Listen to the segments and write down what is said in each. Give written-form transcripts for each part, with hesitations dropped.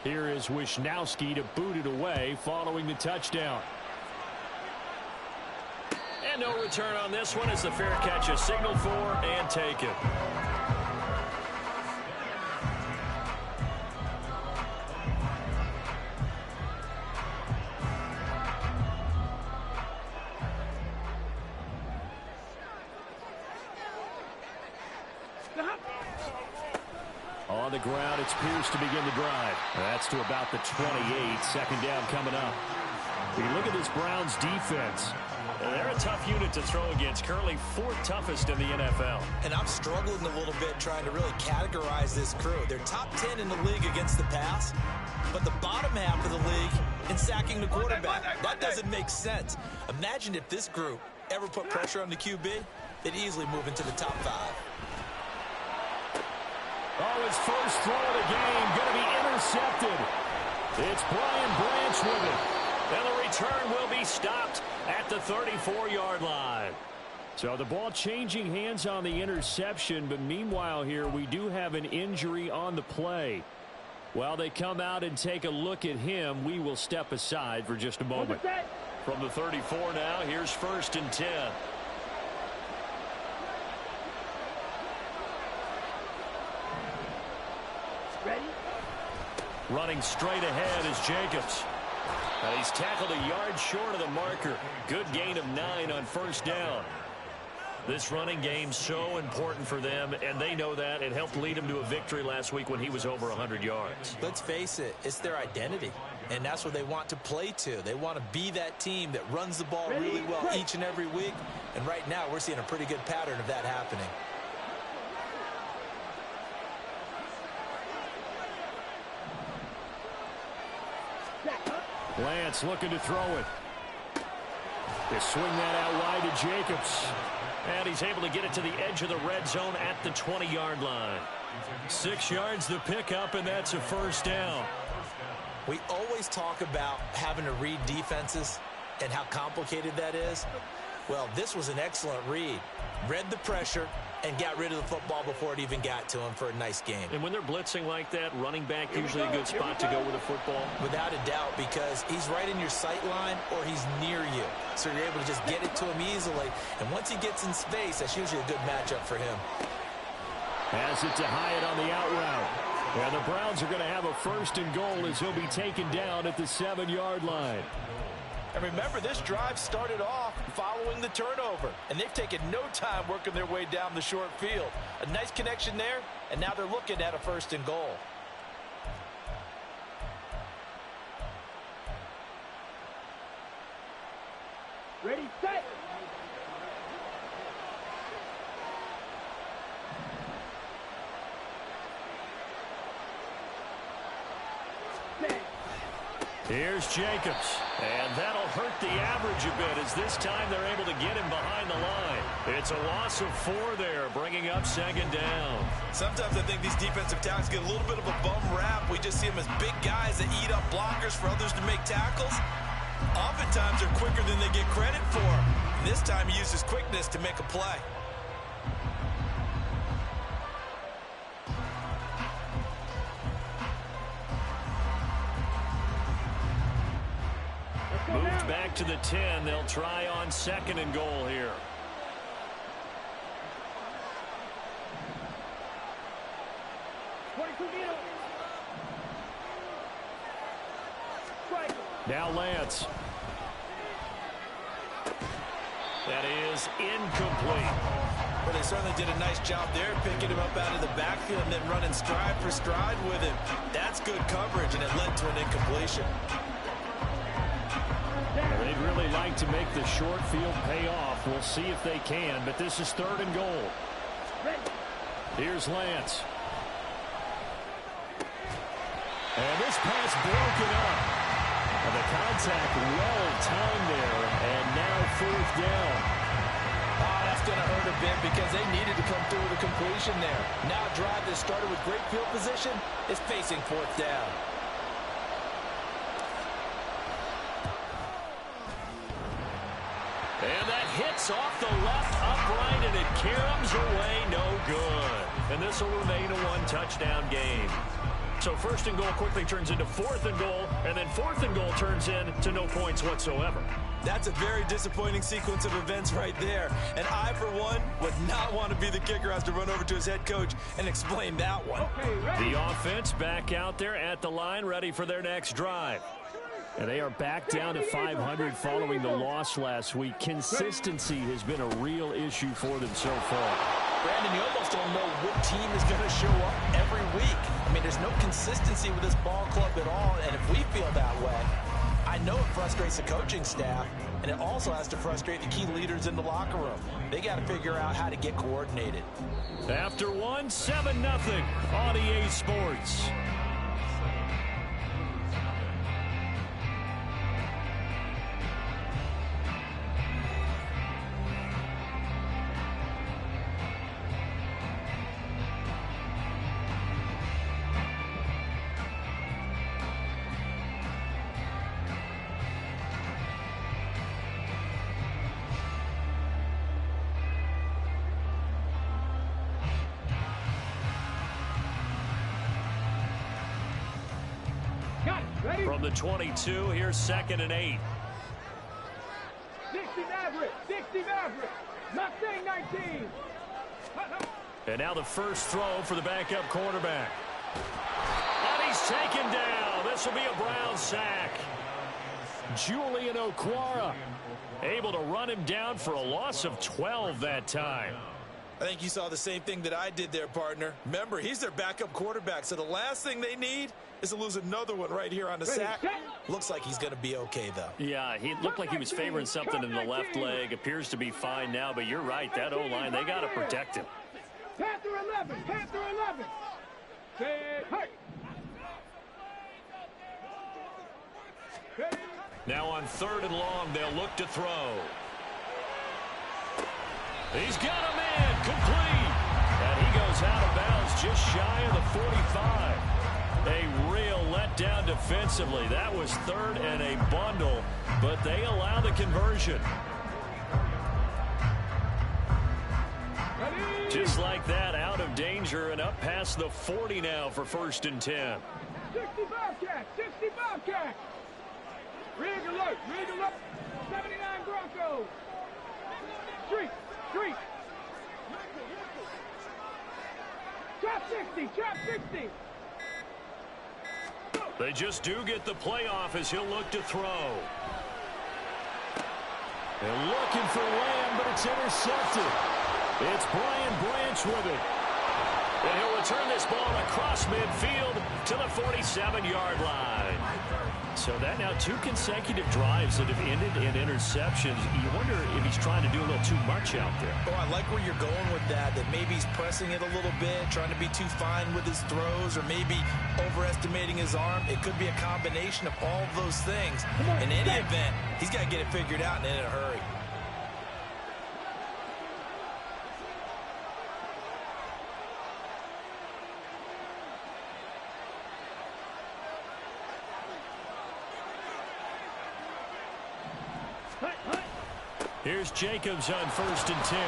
Here is Wisnowski to boot it away following the touchdown. And no return on this one as the fair catch is signaled for and taken. On the ground, it's Pierce to begin the drive. That's to about the 28. Second down coming up. When you look at this Browns defense, they're a tough unit to throw against, currently fourth toughest in the NFL. And I'm struggling a little bit trying to really categorize this crew. They're top 10 in the league against the pass, but the bottom half of the league in sacking the quarterback. That doesn't make sense. Imagine if this group ever put pressure on the QB, they'd easily move into the top 5. Oh, his first throw of the game going to be intercepted. It's Brian Branch with it. And the return will be stopped at the 34-yard line. So the ball changing hands on the interception, but meanwhile here we do have an injury on the play. While they come out and take a look at him, we will step aside for just a moment. From the 34 now, here's 1st and 10. Running straight ahead is Jacobs. And he's tackled a yard short of the marker. Good gain of 9 on 1st down. This running game so important for them, and they know that. It helped lead them to a victory last week when he was over 100 yards. Let's face it, it's their identity, and that's what they want to play to. They want to be that team that runs the ball really well each and every week, and right now we're seeing a pretty good pattern of that happening. Lance looking to throw it. They swing that out wide to Jacobs. And he's able to get it to the edge of the red zone at the 20-yard line. 6 yards to pick up, and that's a 1st down. We always talk about having to read defenses and how complicated that is. Well, this was an excellent read. Read the pressure and got rid of the football before it even got to him for a nice game. And when they're blitzing like that, running back usually a good spot to go with a football? Without a doubt, because he's right in your sight line or he's near you. So you're able to just get it to him easily. And once he gets in space, that's usually a good matchup for him. Has it to Hyatt on the out route. And the Browns are going to have a 1st and goal as he'll be taken down at the 7-yard line. And remember, this drive started off following the turnover, and they've taken no time working their way down the short field. A nice connection there, and now they're looking at a 1st and goal. Ready, set. Here's Jacobs. And that'll hurt the average a bit as this time they're able to get him behind the line. It's a loss of 4 there, bringing up 2nd down. Sometimes I think these defensive tackles get a little bit of a bum rap. We just see them as big guys that eat up blockers for others to make tackles. Oftentimes they're quicker than they get credit for. And this time he uses quickness to make a play. Moved back to the 10. They'll try on 2nd and goal here. Now Lance. That is incomplete. But they certainly did a nice job there, picking him up out of the backfield and then running stride for stride with him. That's good coverage, and it led to an incompletion. They'd really like to make the short field pay off. We'll see if they can, but this is 3rd and goal. Here's Lance. And this pass broken up. And the contact well timed there, and now 4th down. Oh, that's going to hurt a bit because they needed to come through with a completion there. Now a drive that started with great field position is facing 4th down. And that hits off the left upright, and it caroms away no good. And this will remain a 1-touchdown game. So first and goal quickly turns into fourth and goal, and then fourth and goal turns into no points whatsoever. That's a very disappointing sequence of events right there. And I, for one, would not want to be the kicker who has to run over to his head coach and explain that one. Okay, the offense back out there at the line, ready for their next drive. And they are back down to 500 following the loss last week. Consistency has been a real issue for them so far. Brandon, you almost don't know what team is going to show up every week. I mean, there's no consistency with this ball club at all, and if we feel that way, I know it frustrates the coaching staff, and it also has to frustrate the key leaders in the locker room. They got to figure out how to get coordinated. After one, 7-0 on EA Sports. From the 22, here's 2nd and 8. 60 Maverick, 60 Maverick, not saying 19. And now the first throw for the backup quarterback. And he's taken down. This will be a Brown sack. Julian Okwara able to run him down for a loss of 12 that time. I think you saw the same thing that I did there, partner. Remember, he's their backup quarterback, so the last thing they need is to lose another one right here on the sack. Looks like he's going to be okay, though. Yeah, he looked like he was favoring something in the left leg. Appears to be fine now, but you're right. That O-line, they got to protect him. Panther 11, Panther 11. Hey. Now on 3rd and long, they'll look to throw. He's got a man complete. And he goes out of bounds just shy of the 45. A real letdown defensively. That was 3rd and a bundle, but they allow the conversion. Just like that, out of danger and up past the 40 now for 1st and 10. 60 Bobcats, 60 Bobcats. Rig alert, 79 Broncos. Street. Trap 60. They just do get the playoff as he'll look to throw. They're looking for Lamb, but it's intercepted. It's Brian Branch with it. And he'll return this ball across midfield to the 47-yard line. So that now 2 consecutive drives that have ended in interceptions. You wonder if he's trying to do a little too much out there. Oh, I like where you're going with that maybe he's pressing it a little bit, trying to be too fine with his throws, or maybe overestimating his arm. It could be a combination of all of those things. In any event, he's got to get it figured out and in a hurry. Here's Jacobs on 1st and 10.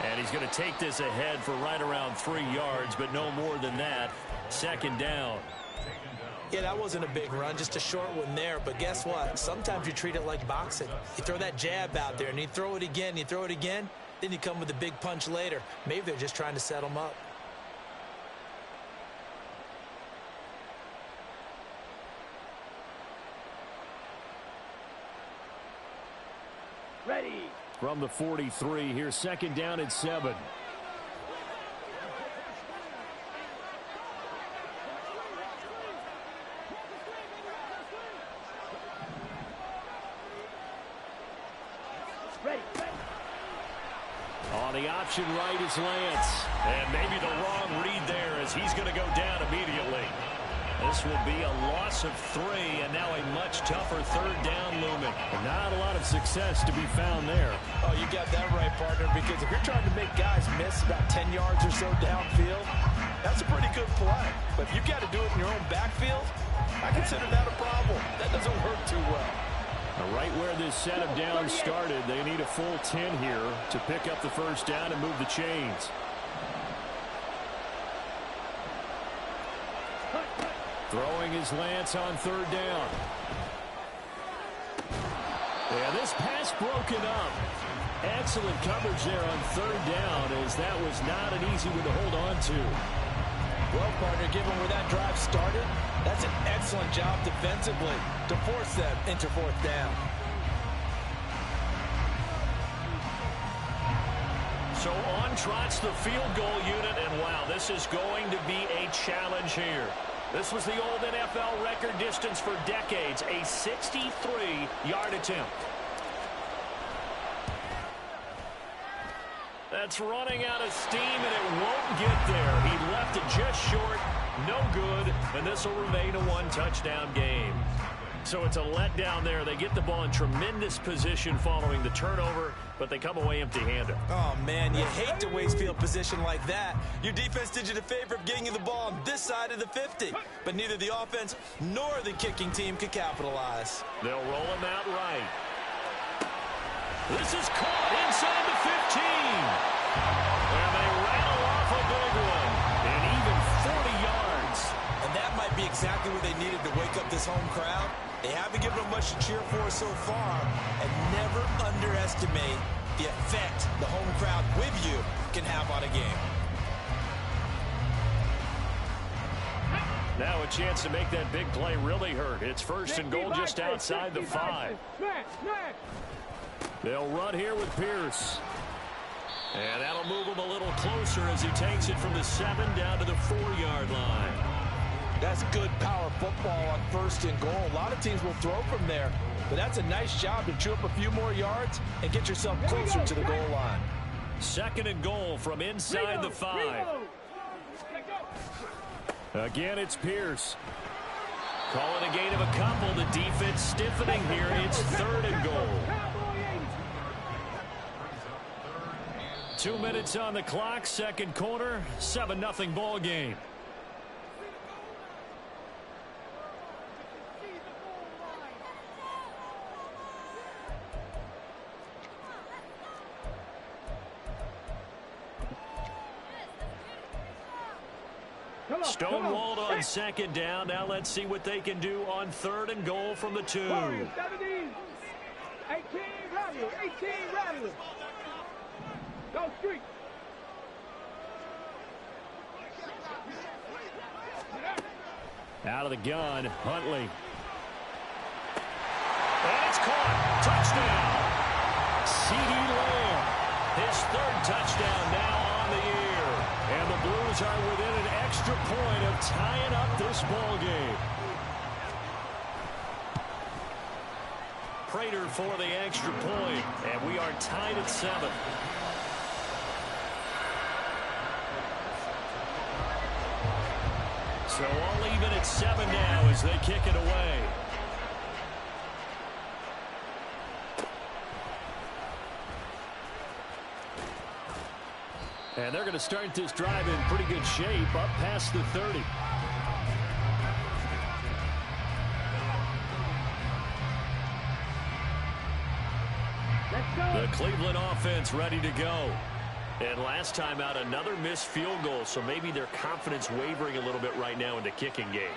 And he's going to take this ahead for right around 3 yards, but no more than that. 2nd down. Yeah, that wasn't a big run, just a short one there. But guess what? Sometimes you treat it like boxing. You throw that jab out there, and you throw it again, then you come with a big punch later. Maybe they're just trying to set him up. Ready. From the 43, here's 2nd down and 7. Ready. On the option right is Lance. And maybe the wrong read there as he's going to go down immediately. This will be a loss of 3, and now a much tougher 3rd down looming. Not a lot of success to be found there. Oh, you got that right, partner, because if you're trying to make guys miss about 10 yards or so downfield, that's a pretty good play. But if you've got to do it in your own backfield, I consider that a problem. That doesn't work too well. Right where this set of downs started, they need a full 10 here to pick up the 1st down and move the chains. Throwing his Lance on third down. And this pass broken up. Excellent coverage there on third down, as that was not an easy one to hold on to. Well, partner, given where that drive started, that's an excellent job defensively to force them into fourth down. So on trots the field goal unit, and wow, this is going to be a challenge here. This was the old NFL record distance for decades, a 63-yard attempt. That's running out of steam, and it won't get there. He left it just short, no good, and this will remain a one-touchdown game. So it's a letdown there. They get the ball in tremendous position following the turnover, but they come away empty-handed. Oh, man, you hate to waste field position like that. Your defense did you the favor of getting you the ball on this side of the 50. But neither the offense nor the kicking team could capitalize. They'll roll him out right. This is caught inside the 15. And they rattle off a big one. And even 40 yards. And that might be exactly what they needed to wake up this home crowd. They haven't given them much to cheer for so far. And never underestimate the effect the home crowd with you can have on a game. Now a chance to make that big play really hurt. It's first and goal just outside the 5. They'll run here with Pierce. And that'll move him a little closer as he takes it from the 7 down to the 4-yard line. That's good power football on first and goal. A lot of teams will throw from there, but that's a nice job to chew up a few more yards and get yourself closer to the goal line. Second and goal from inside the 5. Again, it's Pierce. Call it a gain of a couple. The defense stiffening here. It's third and goal. 2 minutes on the clock, second quarter, 7-0 ball game. Stonewalled on second down. Now let's see what they can do on third and goal from the 2. 18 Rattler. Go street. Out of the gun, Huntley. And it's caught. Touchdown. CeeDee Lamb. His third touchdown now on the year. And the Blues are within an extra point of tying up this ball game. Prater for the extra point, and we are tied at 7. So all even at 7 now as they kick it away. And they're going to start this drive in pretty good shape, up past the 30. The Cleveland offense ready to go. And last time out, another missed field goal, so maybe their confidence wavering a little bit right now in the kicking game.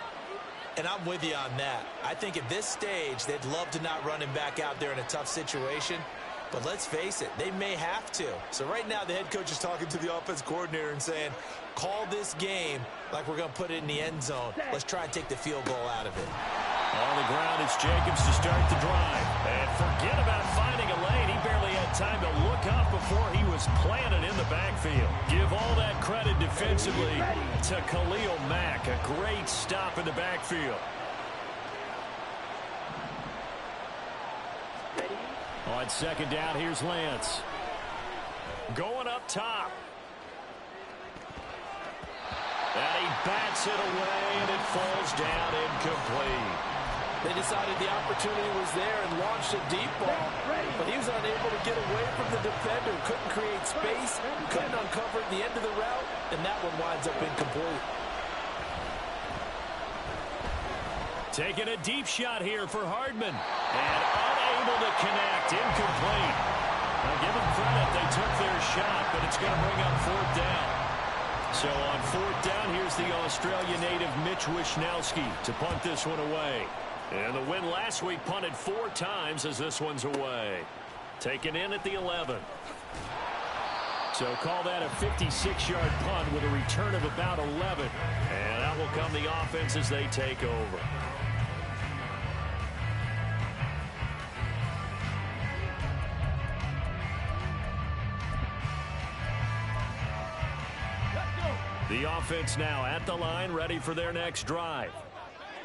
And I'm with you on that. I think at this stage, they'd love to not run him back out there in a tough situation. But let's face it, they may have to. So right now, the head coach is talking to the offense coordinator and saying, call this game like we're going to put it in the end zone. Let's try and take the field goal out of it. On the ground, it's Jacobs to start the drive. And forget about finding a lane. He barely had time to look up before he was planted in the backfield. Give all that credit defensively to Khalil Mack. A great stop in the backfield. On second down, here's Lance. Going up top. And he bats it away, and it falls down incomplete. They decided the opportunity was there and launched a deep ball, but he was unable to get away from the defender, couldn't create space, couldn't uncover the end of the route, and that one winds up incomplete. Taking a deep shot here for Hardman, and unable to connect, incomplete. Now give them credit, they took their shot, but it's going to bring up fourth down. So on fourth down, here's the Australia native Mitch Wishnowsky to punt this one away. And the win last week punted 4 times as this one's away. Taken in at the 11. So call that a 56-yard punt with a return of about 11. And out will come the offense as they take over. The offense now at the line, ready for their next drive.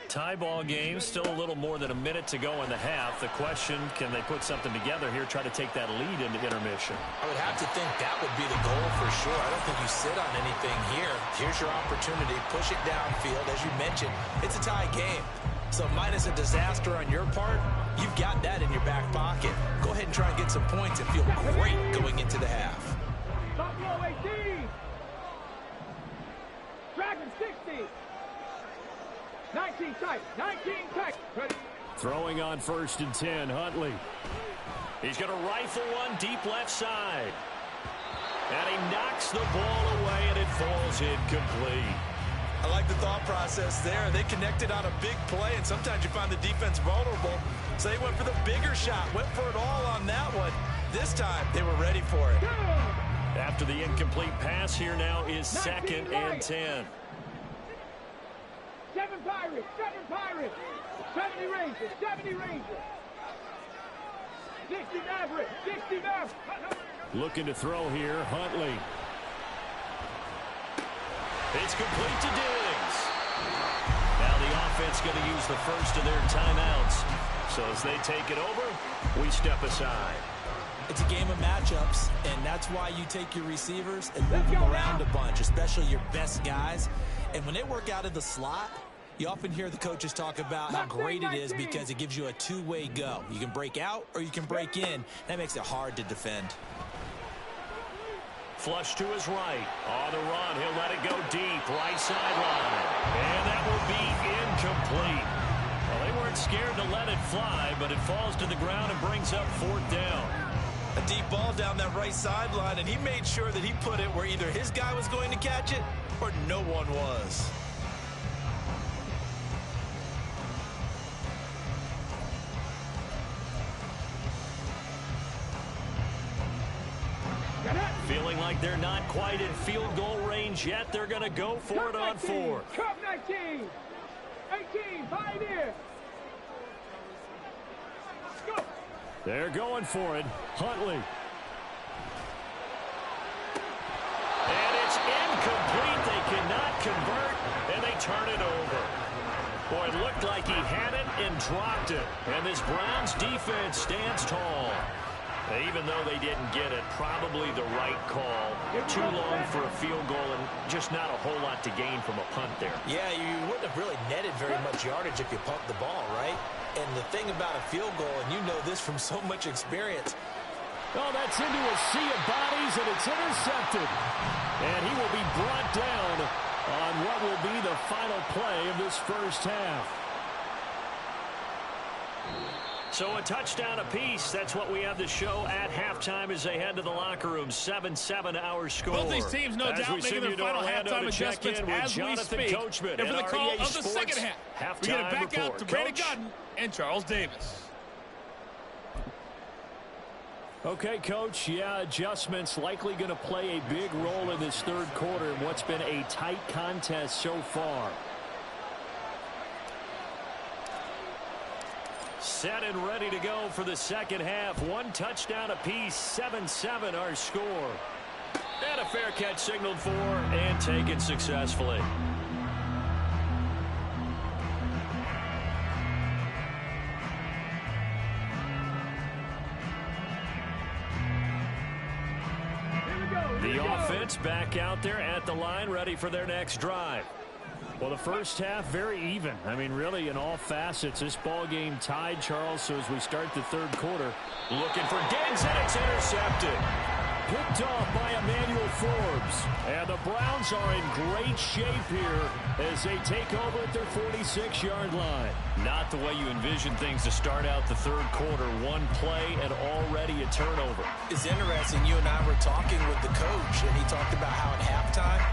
Tie ball game, still a little more than a minute to go in the half. The question, can they put something together here, try to take that lead into intermission? I would have to think that would be the goal for sure. I don't think you sit on anything here. Here's your opportunity. Push it downfield. As you mentioned, it's a tie game. So minus a disaster on your part, you've got that in your back pocket. Go ahead and try and get some points and feel great going into the half. Buffalo 18. Dragon 60. 19 tight. 19 tight. Ready. Throwing on 1st and 10, Huntley. He's going to rifle one deep left side. And he knocks the ball away, and it falls incomplete. I like the thought process there. They connected on a big play, and sometimes you find the defense vulnerable. So they went for the bigger shot, went for it all on that one. This time, they were ready for it. After the incomplete pass, here now is 2nd and 10. 7 Pirates, 7 Pirates, 70 Rangers, 70 Rangers. 60 Mavericks, 60 Mavericks. Looking to throw here, Huntley. It's complete to Diggs. Now the offense going to use the first of their timeouts. So as they take it over, we step aside. It's a game of matchups, and that's why you take your receivers and move them around a bunch, especially your best guys. And when they work out of the slot, you often hear the coaches talk about how great it is because it gives you a two-way go. You can break out or you can break in. That makes it hard to defend. Flush to his right. On the run, he'll let it go deep. Right sideline. And that will be incomplete. Well, they weren't scared to let it fly, but it falls to the ground and brings up 4th down. A deep ball down that right sideline, and he made sure that he put it where either his guy was going to catch it or no one was. Feeling like they're not quite in field goal range yet. They're going to go for it on 4th. Cup 19. 18, Pioneer. Go. They're going for it. Huntley. And it's incomplete. They cannot convert, and they turn it over. Boy, it looked like he had it and dropped it. And this Browns defense stands tall. Even though they didn't get it, probably the right call. Too long for a field goal and just not a whole lot to gain from a punt there. Yeah, you wouldn't have really netted very much yardage if you pumped the ball, right? And the thing about a field goal, and you know this from so much experience. Oh, that's into a sea of bodies, and it's intercepted. And he will be brought down on what will be the final play of this first half. So a touchdown apiece. That's what we have to show at halftime as they head to the locker room. 7-7 our score. Both these teams, no doubt, making their final halftime adjustments as we speak. Coachman and for the call REA of the second half, we get it back out to Brandon Gaudin and Charles Davis. Okay, Coach. Yeah, adjustments likely going to play a big role in this third quarter in what's been a tight contest so far. Set and ready to go for the second half. 1 touchdown apiece. 7-7 our score. And a fair catch signaled for and taken successfully. The offense back out there at the line, ready for their next drive. Well, the first half, very even. I mean, really, in all facets, this ball game tied, Charles. So as we start the third quarter, looking for Diggs, and it's intercepted. Picked off by Emmanuel Forbes. And the Browns are in great shape here as they take over at their 46-yard line. Not the way you envision things to start out the third quarter. One play and already a turnover. It's interesting. You and I were talking with the coach, and he talked about how at halftime,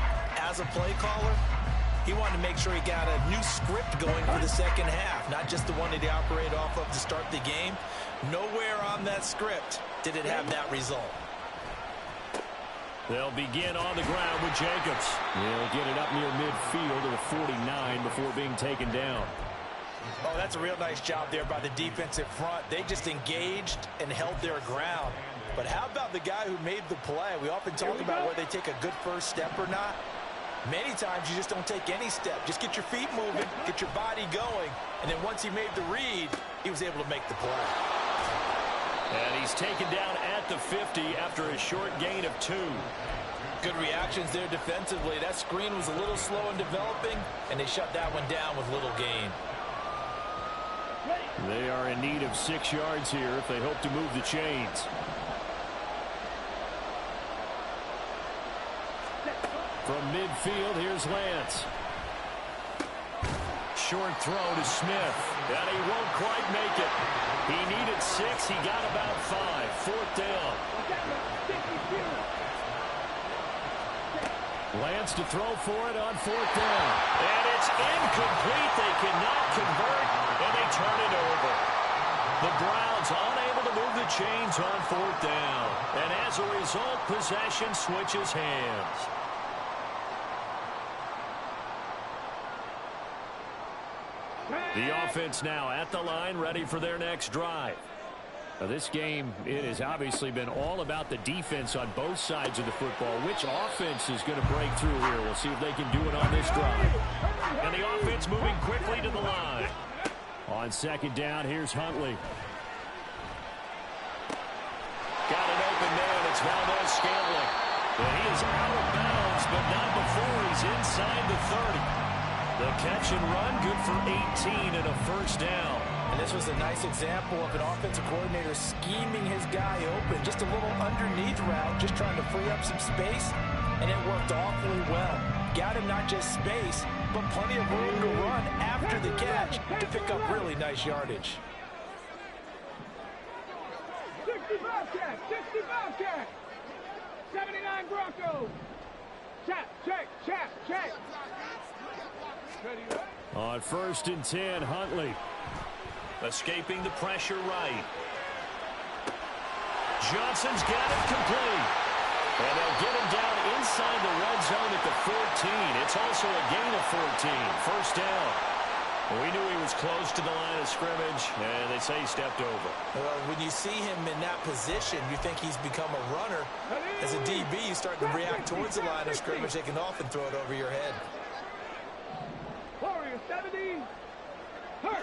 as a play caller, he wanted to make sure he got a new script going for the second half, not just the one that he operated off of to start the game. Nowhere on that script did it have that result. They'll begin on the ground with Jacobs. He'll get it up near midfield to the 49 before being taken down. Oh, that's a real nice job there by the defensive front. They just engaged and held their ground. But how about the guy who made the play? We often talk about whether they take a good first step or not. Many times you just don't take any step. Just get your feet moving, get your body going, and then once he made the read, he was able to make the play. And he's taken down at the 50 after a short gain of 2. Good reactions there defensively. That screen was a little slow in developing, and they shut that one down with little gain. They are in need of 6 yards here if they hope to move the chains. From midfield, here's Lance. Short throw to Smith, and he won't quite make it. He needed 6, he got about 5. 4th down. Lance to throw for it on 4th down. And it's incomplete. They cannot convert, and they turn it over. The Browns unable to move the chains on 4th down. And as a result, possession switches hands. The offense now at the line, ready for their next drive. Now, this game, it has obviously been all about the defense on both sides of the football. Which offense is going to break through here? We'll see if they can do it on this drive. And the offense moving quickly to the line. On 2nd down, here's Huntley. Got an open man. It's Valdes-Scantling. And he is out of bounds, but not before he's inside the 30. The catch and run, good for 18 and a 1st down. And this was a nice example of an offensive coordinator scheming his guy open. Just a little underneath route, just trying to free up some space, and it worked awfully well. Got him not just space, but plenty of room to run after the catch to pick up really nice yardage. 65 catch, 79 Broncos. Check. On 1st and 10, Huntley. Escaping the pressure right. Johnson's got it complete. And they'll get him down inside the red zone at the 14. It's also a gain of 14. 1st down. We knew he was close to the line of scrimmage, and they say he stepped over. Well, when you see him in that position, you think he's become a runner. As a DB, you start to react towards the line of scrimmage. They can often throw it over your head. Warrior 70. Hurt.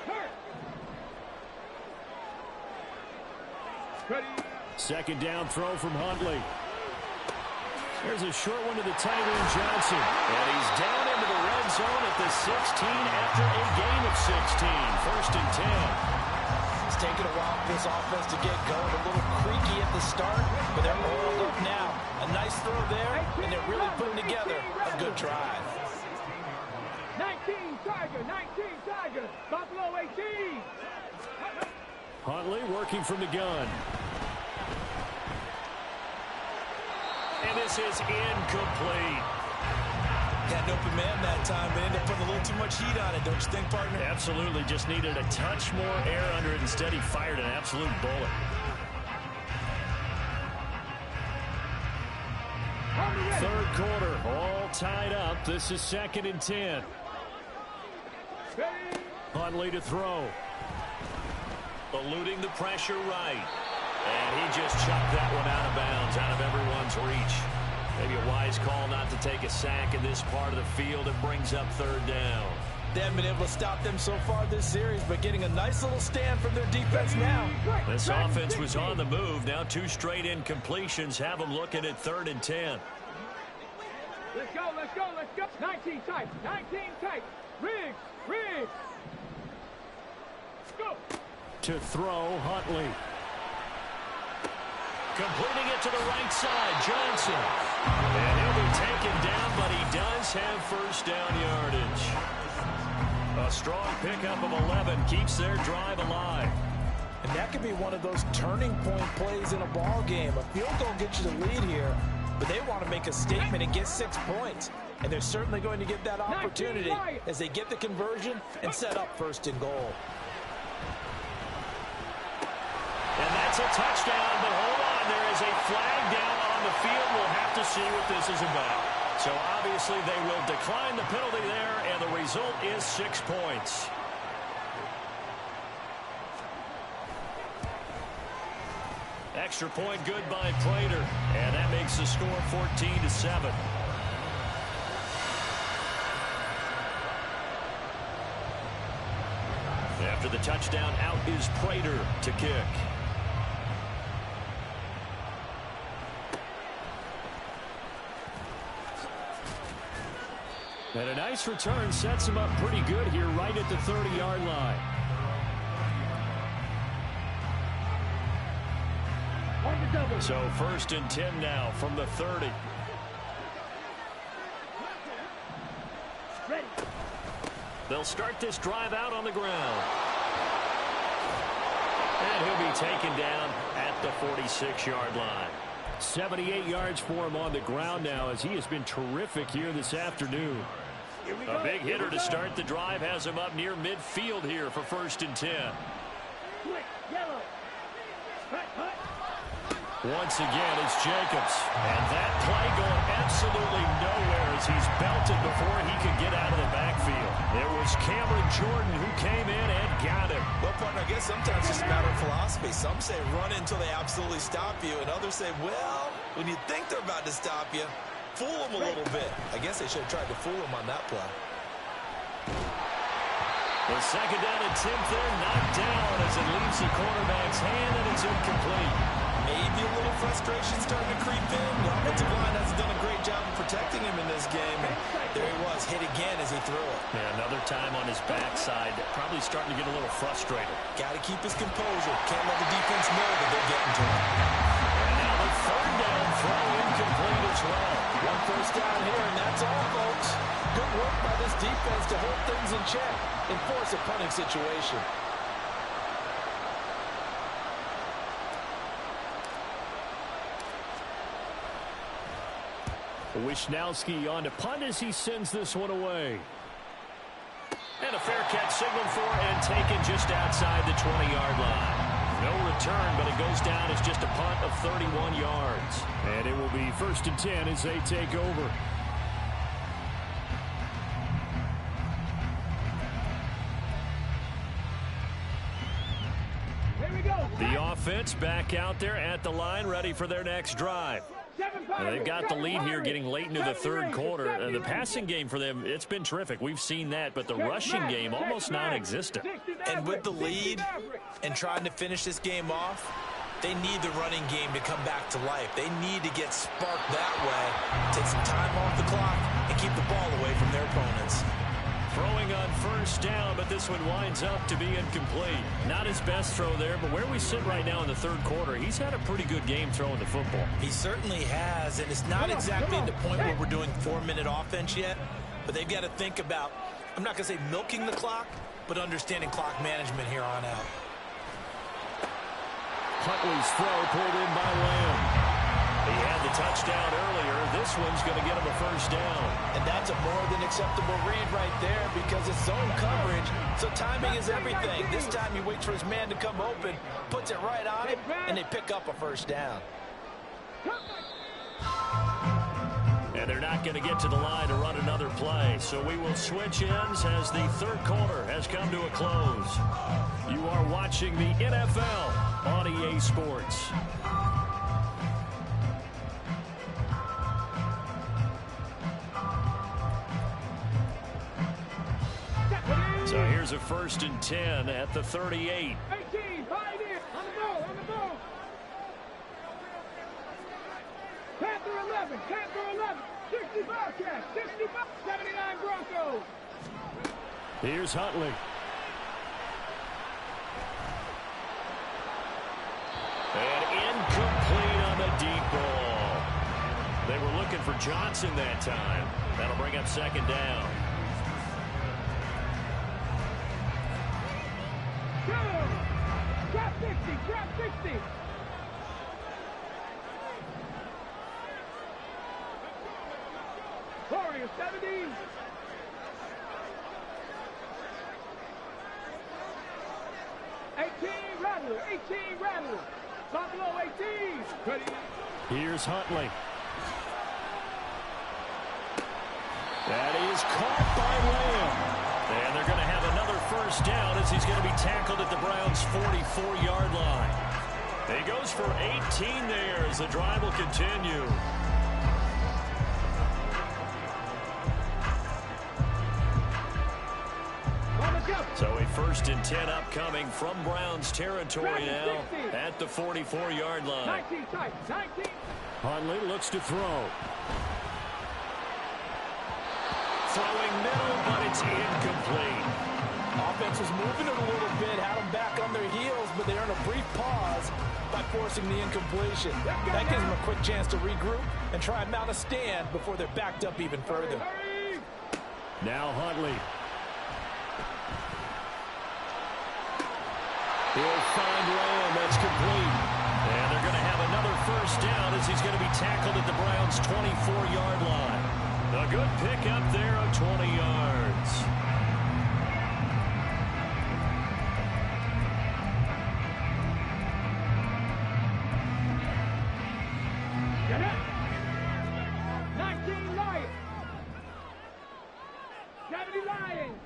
Ready. 2nd down throw from Huntley. There's a short one to the tight end, Johnson. And he's down into the red zone at the 16 after a gain of 16. 1st and 10. It's taken a while for this offense to get going. A little creaky at the start, but they're all up now. A nice throw there, and they're really putting together a good drive. 19 Tiger. Buffalo 18. Huntley working from the gun. And this is incomplete. Had an open man that time, but ended up putting a little too much heat on it, don't you think, partner? Absolutely. Just needed a touch more air under it. Instead, he fired an absolute bullet. Third quarter, all tied up. This is 2nd and 10. Huntley to throw. Eluding the pressure right. And he just chucked that one out of bounds, out of everyone's reach. Maybe a wise call not to take a sack in this part of the field. It brings up 3rd down. They haven't been able to stop them so far this series, but getting a nice little stand from their defense now. This offense was on the move. Now 2 straight incompletions have them looking at 3rd and 10. Let's go. 19 tight. Riggs. Go. To throw, Huntley. Completing it to the right side, Johnson. And he'll be taken down, but he does have 1st down yardage. A strong pickup of 11 keeps their drive alive. And that could be one of those turning point plays in a ball game. A field goal gets you the lead here, but they want to make a statement and get 6 points. And they're certainly going to get that opportunity as they get the conversion and set up 1st and goal. And that's a touchdown, but hold on. There is a flag down on the field. We'll have to see what this is about. So obviously they will decline the penalty there, and the result is 6 points. Extra point good by Prater, and that makes the score 14-7. After the touchdown, out is Prater to kick. And a nice return sets him up pretty good here right at the 30-yard line. So 1st and 10 now from the 30. Ready. They'll start this drive out on the ground. And he'll be taken down at the 46-yard line. 78 yards for him on the ground now as he has been terrific here this afternoon. A big hitter to start the drive has him up near midfield here for 1st and 10. Quick, yellow. Hut, hut. Once again, it's Jacobs. And that play going absolutely nowhere as he's belted before he could get out of the backfield. It was Cameron Jordan who came in and got him. Well, partner, I guess sometimes it's just a matter of philosophy. Some say run until they absolutely stop you, and others say, well, when you think they're about to stop you, fool them a little bit. I guess they should have tried to fool them on that play. The 2nd down and 10th there, knocked down as it leaves the quarterback's hand, and it's incomplete. Maybe a little frustration starting to creep in. The offensive line hasn't done a great job of protecting him in this game. And there he was, hit again as he threw it. Yeah, another time on his backside, probably starting to get a little frustrated. Got to keep his composure. Can't let the defense know that they're getting to him. And now the 3rd down throw incomplete as well. 1 first down here, and that's all, folks. Good work by this defense to hold things in check and force a punting situation. Wishnowski on to punt as he sends this one away. And a fair catch signaled for and taken just outside the 20-yard line. No return, but it goes down as just a punt of 31 yards. And it will be 1st and 10 as they take over. Here we go. The offense back out there at the line, ready for their next drive. They've got the lead here getting late into the 3rd quarter. The passing game for them, it's been terrific. We've seen that, but the rushing game almost non-existent. And with the lead and trying to finish this game off, they need the running game to come back to life. They need to get sparked that way, take some time off the clock, and keep the ball away from their opponents. Throwing on 1st down, but this one winds up to be incomplete. Not his best throw there, but where we sit right now in the 3rd quarter, he's had a pretty good game throwing the football. He certainly has, and it's not exactly at the point where we're doing 4-minute offense yet, but they've got to think about, I'm not going to say milking the clock, but understanding clock management here on out. Huntley's throw pulled in by Lamb. He had the touchdown earlier. This one's going to get him a 1st down. And that's a more than acceptable read right there because it's zone coverage, so timing is everything. This time he waits for his man to come open, puts it right on him, and they pick up a 1st down. And they're not going to get to the line to run another play, so we will switch ends as the 3rd quarter has come to a close. You are watching the NFL on EA Sports. So here's a 1st and 10 at the 38. 18, pioneer, on the ball, on the ball. Panther 11, Panther 11, 60 Bobcats, 65, 79 Broncos. Here's Huntley. And incomplete on the deep ball. They were looking for Johnson that time. That'll bring up 2nd down. Drop 60, drop 60. Warriors, Rangers, 70. Rattler, 18 Rattler. Buffalo, 18. Ready. Here's Huntley. That is caught by Lamb. And they're going to have another first down as he's going to be tackled at the Browns' 44-yard line. He goes for 18 there as the drive will continue. So a 1st and 10 upcoming from Browns territory now at the 44-yard line. 19. Huntley looks to throw. Throwing middle, but it's incomplete. Offense was moving it a little bit, had them back on their heels, but they earned a brief pause by forcing the incompletion. That gives them a quick chance to regroup and try and mount a stand before they're backed up even further. Now Huntley. He'll find Lamb. That's complete. And they're going to have another first down as he's going to be tackled at the Browns' 24-yard line. A good pickup there of 20 yards. Get it. 19 Lions. 70 Lions.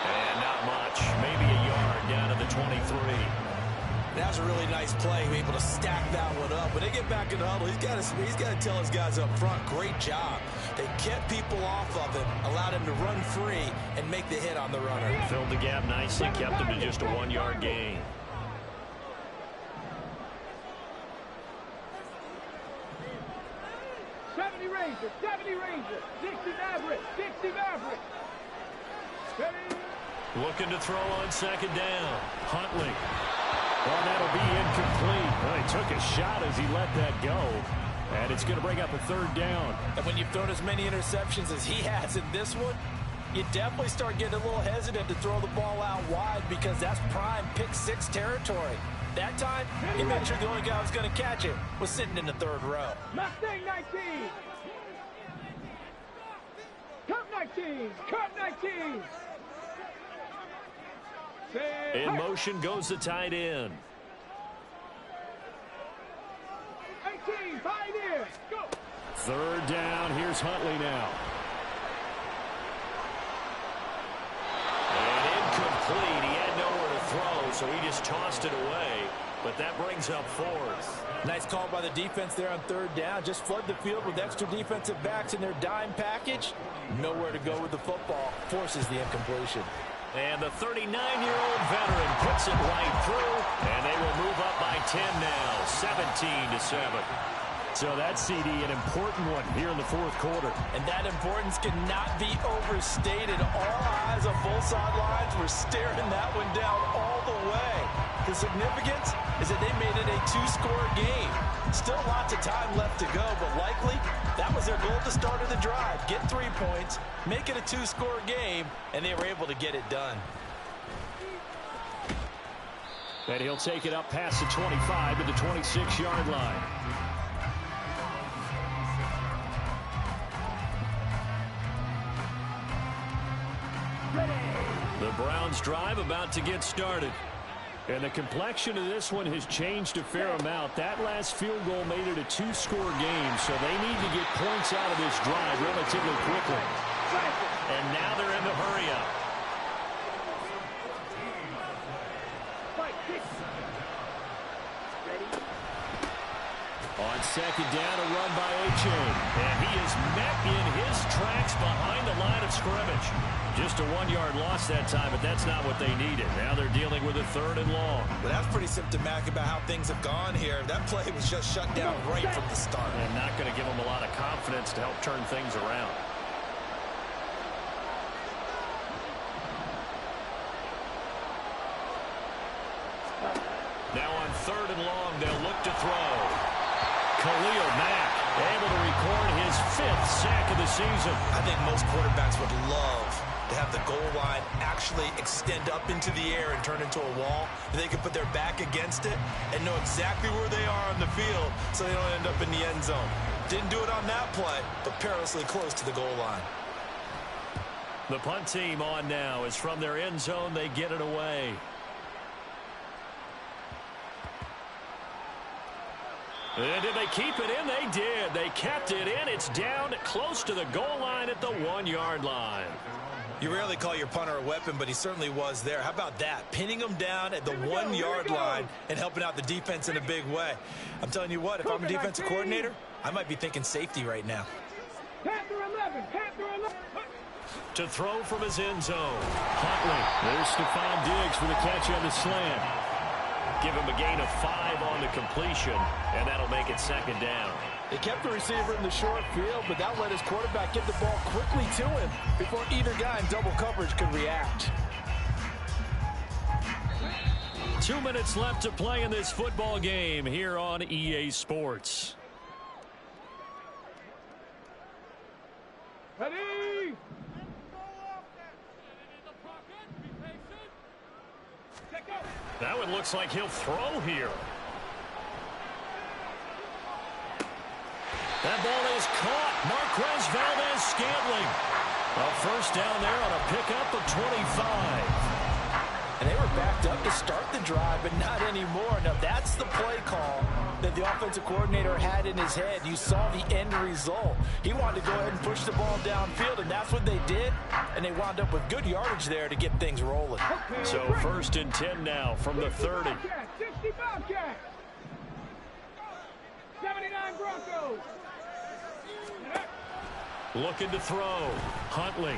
And not much. Maybe a yard down to the 23. That was a really nice play, able to stack that one up. When they get back in the huddle, he's got to tell his guys up front, great job. They kept people off of him, allowed him to run free, and make the hit on the runner. Filled the gap nicely, kept him to just a 1-yard gain. Rangers, 70 Rangers, 60 Maverick, 60 Maverick. Looking to throw on 2nd down. Huntley. Well, that'll be incomplete. Well, he took a shot as he let that go. And it's going to bring up a 3rd down. And when you've thrown as many interceptions as he has in this one, you definitely start getting a little hesitant to throw the ball out wide because that's prime pick 6 territory. That time, he made sure the only guy who was going to catch it was sitting in the 3rd row. Mustang 19. Cup 19. Cup 19. In motion goes the tight end. 18, Pioneer, go. 3rd down, here's Huntley now. And incomplete, he had nowhere to throw, so he just tossed it away. But that brings up 4th. Nice call by the defense there on 3rd down. Just flood the field with extra defensive backs in their dime package. Nowhere to go with the football, forces the incompletion. And the 39-year-old veteran puts it right through, and they will move up by 10 now, 17-7. So that CD, an important one here in the 4th quarter. And that importance cannot be overstated. All eyes on both sidelines were staring that one down all the way. The significance is that they made it a 2-score game. Still lots of time left to go, but likely that was their goal at the start of the drive. Get 3 points, make it a 2-score game, and they were able to get it done. And he'll take it up past the 25 to the 26-yard line. The Browns drive about to get started. And the complexion of this one has changed a fair amount. That last field goal made it a 2-score game, so they need to get points out of this drive relatively quickly. And now they're in the hurry-up. On 2nd down, a run by H.A. And he is met in his tracks behind the line of scrimmage. Just a 1-yard loss that time, but that's not what they needed. Now they're dealing with a 3rd and long. But that's pretty symptomatic about how things have gone here. That play was just shut down right from the start. And not going to give them a lot of confidence to help turn things around. Now on 3rd and long, they'll look to throw. Khalil Mack able to record his 5th sack of the season. I think most quarterbacks would love to have the goal line actually extend up into the air and turn into a wall. They can put their back against it and know exactly where they are on the field so they don't end up in the end zone. Didn't do it on that play, but perilously close to the goal line. The punt team on now is from their end zone. They get it away. And did they keep it in? They did. They kept it in. It's down close to the goal line at the 1-yard line. You rarely call your punter a weapon, but he certainly was there. How about that? Pinning him down at the 1-yard line and helping out the defense in a big way. I'm telling you what, if I'm a defensive coordinator, I might be thinking safety right now. Panther 11, Panther 11. To throw from his end zone. Huntley. There's Stephon Diggs for the catch on the slant. Give him a gain of 5 on the completion, and that'll make it second down. They kept the receiver in the short field, but that let his quarterback get the ball quickly to him before either guy in double coverage could react. 2 minutes left to play in this football game here on EA Sports. Ready? That one looks like he'll throw here. That ball is caught. Marquez Valdes-Scantling. A first down there on a pickup of 25. And they were backed up to start the drive, but not anymore. Now, that's the play call that the offensive coordinator had in his head. You saw the end result. He wanted to go ahead and push the ball downfield, and that's what they did. And they wound up with good yardage there to get things rolling. So 1st and 10 now from the 30. 60 Bobcats. 79 Broncos. Looking to throw. Huntley.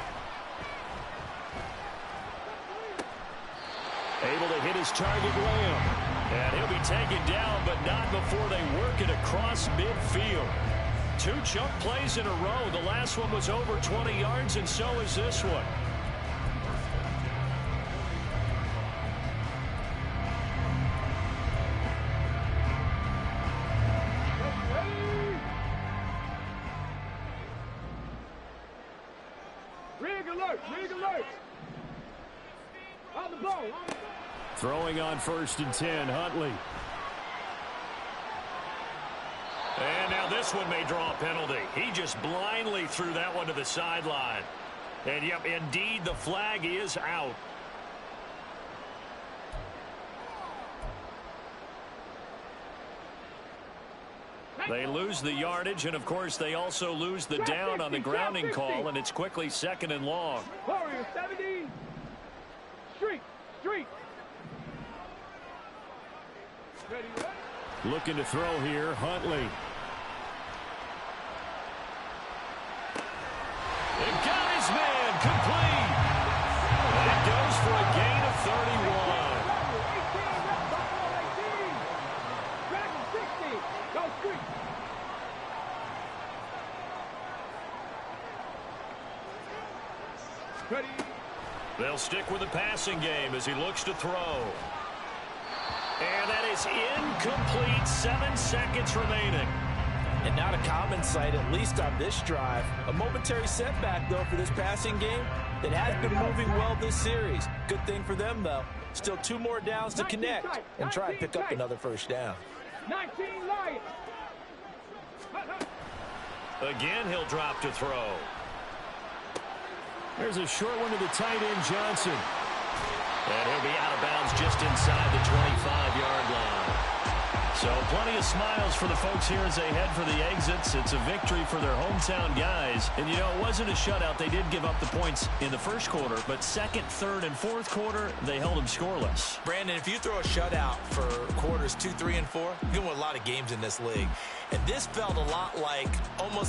Able to hit his target, Lamb. And he'll be taken down, but not before they work it across midfield. 2 chunk plays in a row. The last one was over 20 yards, and so is this one. Rig alert, rig alert. On the ball, on the ball. Throwing on 1st and 10, Huntley. And now this one may draw a penalty. He just blindly threw that one to the sideline. And, yep, indeed, the flag is out. They lose the yardage, and, of course, they also lose the down on the grounding call, and it's quickly 2nd and long. Warrior 70. Street, street. Ready, ready. Looking to throw here, Huntley. And got his man complete. And it goes for a gain of 31. 18. Dragon 60. Go street. Ready. They'll stick with the passing game as he looks to throw. And that is incomplete. 7 seconds remaining. And not a common sight, at least on this drive. A momentary setback, though, for this passing game that has been moving well this series. Good thing for them, though. Still 2 more downs to connect and try and pick up another first down. 19 Lions. Again, he'll drop to throw. There's a short one to the tight end, Johnson. And he'll be out of bounds just inside the 25-yard line. So plenty of smiles for the folks here as they head for the exits. It's a victory for their hometown guys. And, you know, it wasn't a shutout. They did give up the points in the first quarter, but 2nd, 3rd, and 4th quarter, they held them scoreless. Brandon, if you throw a shutout for quarters 2, 3, and 4, you're going to win a lot of games in this league. And this felt a lot like almost like